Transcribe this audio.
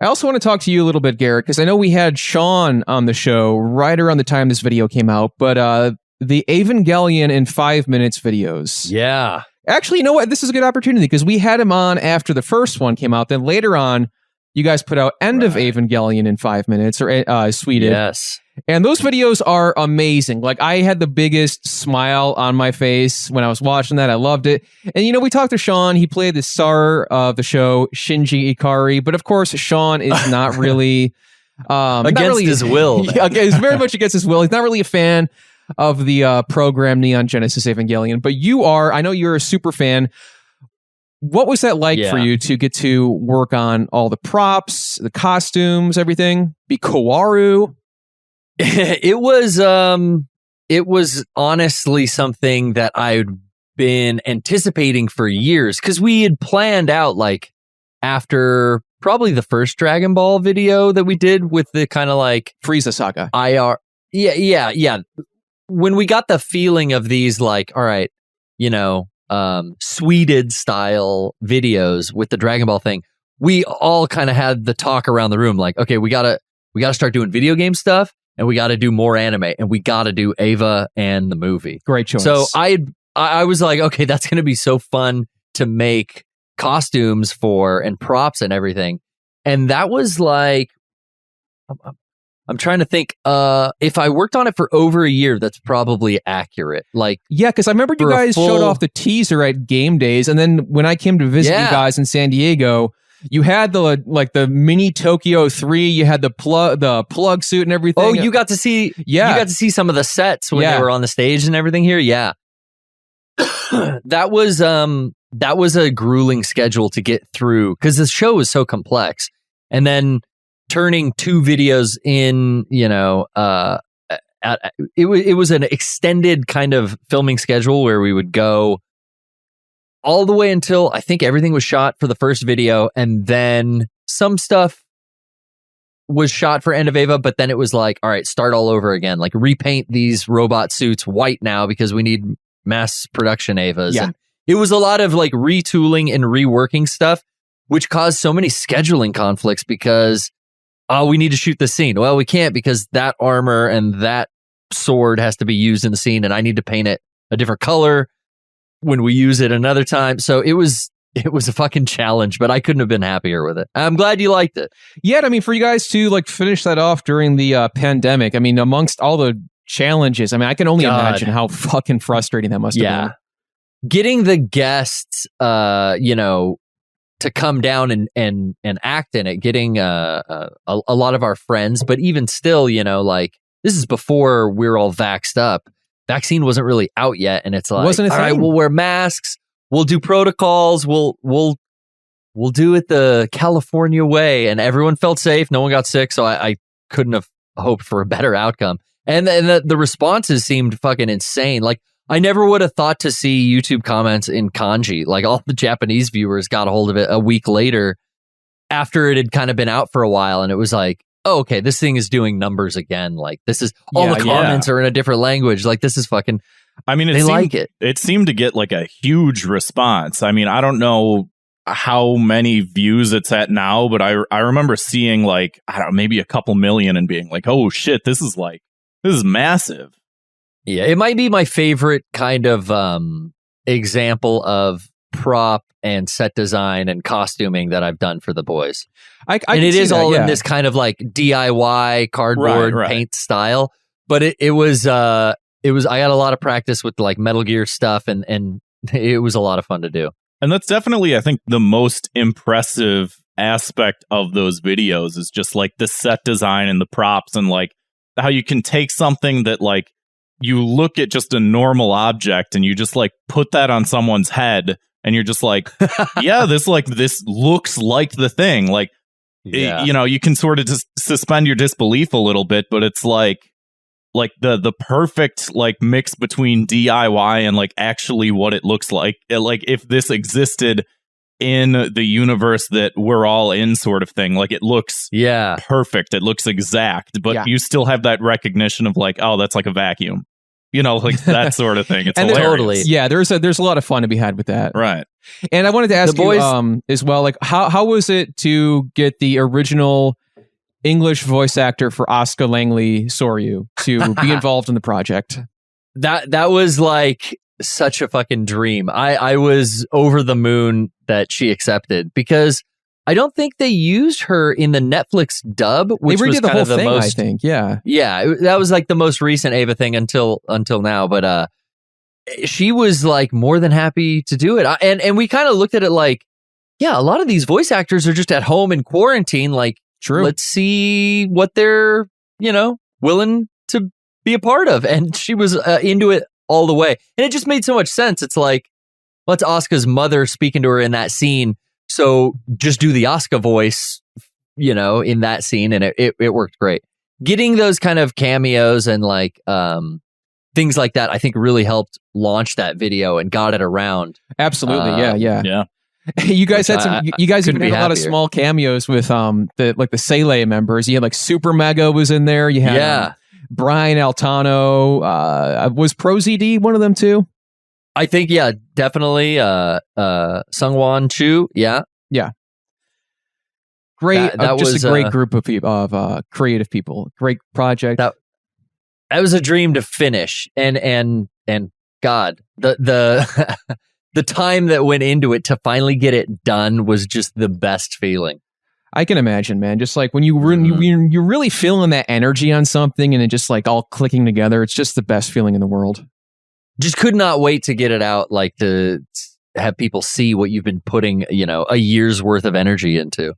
I also want to talk to you a little bit, Garrett, because I know we had Sean on the show right around the time this video came out, but the Evangelion in 5 minutes videos. Yeah. Actually, you know what? This is a good opportunity because we had him on after the first one came out. Then later on, you guys put out End of Evangelion in 5 minutes, or Sweded. Yes. And those videos are amazing. Like, I had the biggest smile on my face when I was watching that. I loved it. And, you know, we talked to Sean. He played the star of the show, Shinji Ikari. But, of course, Sean is not really... against his will. Yeah, he's very much against his will. He's not really a fan of the program Neon Genesis Evangelion. But you are. I know you're a super fan. What was that like for you to get to work on all the props, the costumes, everything? Be Kaworu? It was honestly something that I'd been anticipating for years, because we had planned out, like, after probably the first Dragon Ball video that we did with the kind of like Frieza saga. Yeah. When we got the feeling of these, like, all right, you know, Sweded style videos with the Dragon Ball thing, we all kind of had the talk around the room, like, okay, we gotta start doing video game stuff. And we got to do more anime, and we got to do Eva and the movie. Great choice. So I was like, okay, that's going to be so fun to make costumes for and props and everything. And that was like, I'm trying to think, if I worked on it for over a year, that's probably accurate. Like, yeah, because I remember you guys showed off the teaser at Game Days, and then when I came to visit you guys in San Diego, you had the mini Tokyo 3. You had the plug suit and everything. Oh, you got to see. Yeah, you got to see some of the sets when they were on the stage and everything here. Yeah, that was a grueling schedule to get through because the show was so complex. And then turning 2 videos in, you know, it was an extended kind of filming schedule where we would go all the way until I think everything was shot for the first video, and then some stuff was shot for End of Eva, but then it was like, all right, start all over again. Like, repaint these robot suits white now because we need mass production Evas. Yeah. And it was a lot of like retooling and reworking stuff, which caused so many scheduling conflicts because, oh, we need to shoot the scene. Well, we can't because that armor and that sword has to be used in the scene, and I need to paint it a different color when we use it another time. So it was a fucking challenge, but I couldn't have been happier with it. I'm glad you liked it. Yeah, I mean, for you guys to like finish that off during the pandemic, I mean, amongst all the challenges, I mean, I can only imagine how fucking frustrating that must have been. Getting the guests, you know, to come down and act in it, getting a lot of our friends, but even still, you know, like, this is before we're all vaxxed up. Vaccine wasn't really out yet, and it's like, wasn't all right, we'll wear masks, we'll do protocols, we'll do it the California way, and everyone felt safe, no one got sick, so I couldn't have hoped for a better outcome. And the responses seemed fucking insane. Like, I never would have thought to see YouTube comments in kanji. Like, all the Japanese viewers got a hold of it a week later after it had kind of been out for a while, and it was like, oh, okay, this thing is doing numbers again. Like, this is all the comments are in a different language. Like, this is fucking. I mean, it seemed to get like a huge response. I mean, I don't know how many views it's at now, but I remember seeing like, I don't know, maybe a couple million and being like, oh shit, this is massive. Yeah, it might be my favorite kind of example of prop and set design and costuming that I've done for the boys. And it is all in this kind of like DIY cardboard paint style, but it was I got a lot of practice with like Metal Gear stuff, and it was a lot of fun to do. And that's definitely, I think, the most impressive aspect of those videos is just like the set design and the props, and like how you can take something that like you look at just a normal object and you just like put that on someone's head. And you're just like, yeah, this looks like the thing. Like, you know, you can sort of just suspend your disbelief a little bit, but it's like the perfect like mix between DIY and like actually what it looks like. Like, if this existed in the universe that we're all in, sort of thing. Like, it looks perfect. It looks exact, but you still have that recognition of like, oh, that's like a vacuum. You know, like that sort of thing. It's And hilarious. totally. Yeah, there's a lot of fun to be had with that. Right. And I wanted to ask The boys- you as well, like how was it to get the original English voice actor for Asuka Langley Soryu to be involved in the project? That was like such a fucking dream. I was over the moon that she accepted, because I don't think they used her in the Netflix dub, which They redid was the kind whole of the thing, most. I think. Yeah. Yeah, that was like the most recent Ava thing until now. But she was like more than happy to do it, and we kind of looked at it like, yeah, a lot of these voice actors are just at home in quarantine. Like, True. let's see what they're willing to be a part of, and she was into it all the way, and it just made so much sense. It's like, well, it's Asuka's mother speaking to her in that scene, so just do the Asuka voice, in that scene, and it worked great. Getting those kind of cameos and like things like that, I think really helped launch that video and got it around. Absolutely. Yeah. Yeah. You guys had some. You guys even couldn't had be a lot of happier. small cameos with the Sele members. You had like Super Mega was in there. You had Brian Altano. Was ProZD one of them too? I think definitely. Sungwon Chu, yeah. Great. That just was a great group of people, of creative people. Great project. That was a dream to finish, and God, the the time that went into it to finally get it done was just the best feeling. I can imagine, man. Just like when you're really feeling that energy on something and it just like all clicking together, it's just the best feeling in the world. Just could not wait to get it out, like to have people see what you've been putting, a year's worth of energy into.